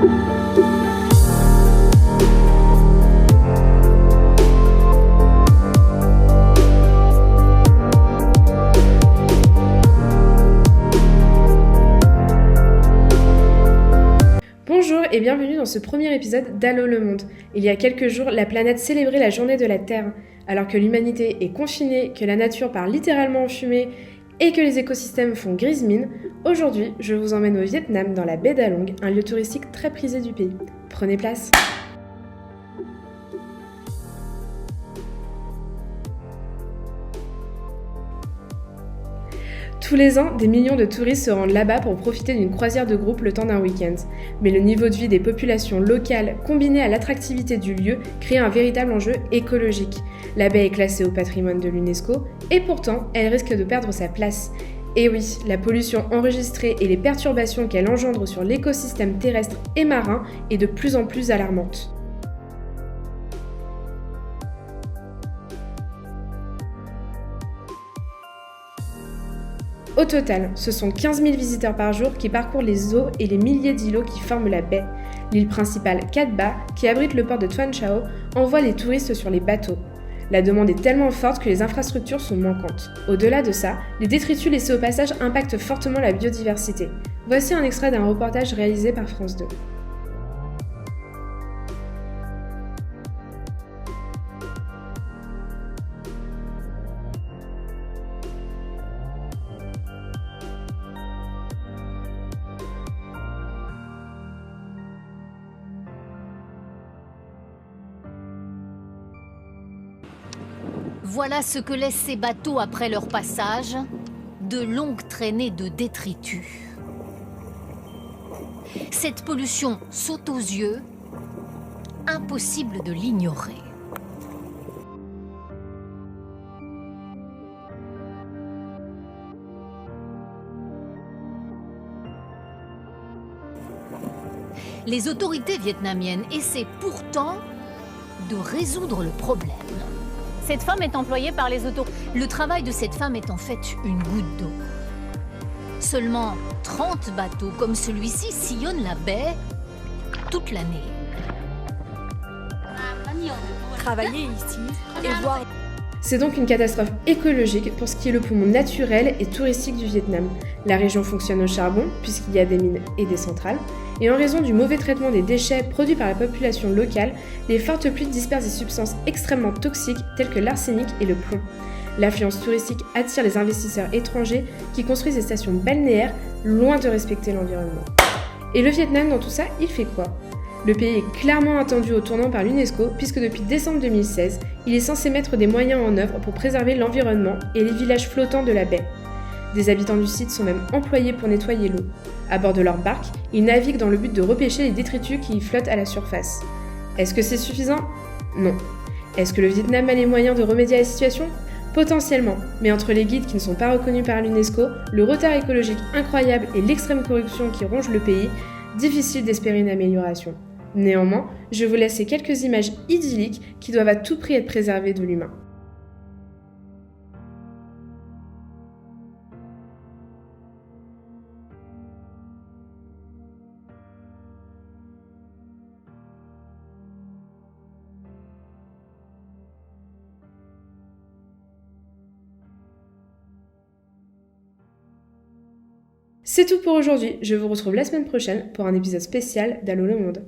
Bonjour et bienvenue dans ce premier épisode d'Allô le monde. Il y a quelques jours, la planète célébrait la journée de la Terre. Alors que l'humanité est confinée, que la nature part littéralement en fumée et que les écosystèmes font grise mine, aujourd'hui, je vous emmène au Vietnam dans la baie d'Along, un lieu touristique très prisé du pays. Prenez place. Tous les ans, des millions de touristes se rendent là-bas pour profiter d'une croisière de groupe le temps d'un week-end. Mais le niveau de vie des populations locales, combiné à l'attractivité du lieu, crée un véritable enjeu écologique. La baie est classée au patrimoine de l'UNESCO, et pourtant, elle risque de perdre sa place. Et oui, la pollution enregistrée et les perturbations qu'elle engendre sur l'écosystème terrestre et marin est de plus en plus alarmante. Au total, ce sont 15 000 visiteurs par jour qui parcourent les eaux et les milliers d'îlots qui forment la baie. L'île principale, Cat Ba, qui abrite le port de Tuan Chau, envoie les touristes sur les bateaux. La demande est tellement forte que les infrastructures sont manquantes. Au-delà de ça, les détritus laissés au passage impactent fortement la biodiversité. Voici un extrait d'un reportage réalisé par France 2. Voilà ce que laissent ces bateaux après leur passage, de longues traînées de détritus. Cette pollution saute aux yeux, impossible de l'ignorer. Les autorités vietnamiennes essaient pourtant de résoudre le problème. Cette femme est employée par les autorités. Le travail de cette femme est en fait une goutte d'eau. Seulement 30 bateaux comme celui-ci sillonnent la baie toute l'année. Travailler ici et voir... C'est donc une catastrophe écologique pour ce qui est le poumon naturel et touristique du Vietnam. La région fonctionne au charbon, puisqu'il y a des mines et des centrales, et en raison du mauvais traitement des déchets produits par la population locale, les fortes pluies dispersent des substances extrêmement toxiques telles que l'arsenic et le plomb. L'affluence touristique attire les investisseurs étrangers qui construisent des stations balnéaires loin de respecter l'environnement. Et le Vietnam, dans tout ça, il fait quoi ? Le pays est clairement attendu au tournant par l'UNESCO puisque depuis décembre 2016, il est censé mettre des moyens en œuvre pour préserver l'environnement et les villages flottants de la baie. Des habitants du site sont même employés pour nettoyer l'eau. À bord de leur barque, ils naviguent dans le but de repêcher les détritus qui y flottent à la surface. Est-ce que c'est suffisant ? Non. Est-ce que le Vietnam a les moyens de remédier à la situation ? Potentiellement, mais entre les guides qui ne sont pas reconnus par l'UNESCO, le retard écologique incroyable et l'extrême corruption qui ronge le pays, difficile d'espérer une amélioration. Néanmoins, je vous laisse ces quelques images idylliques qui doivent à tout prix être préservées de l'humain. C'est tout pour aujourd'hui, je vous retrouve la semaine prochaine pour un épisode spécial d'Allô le monde.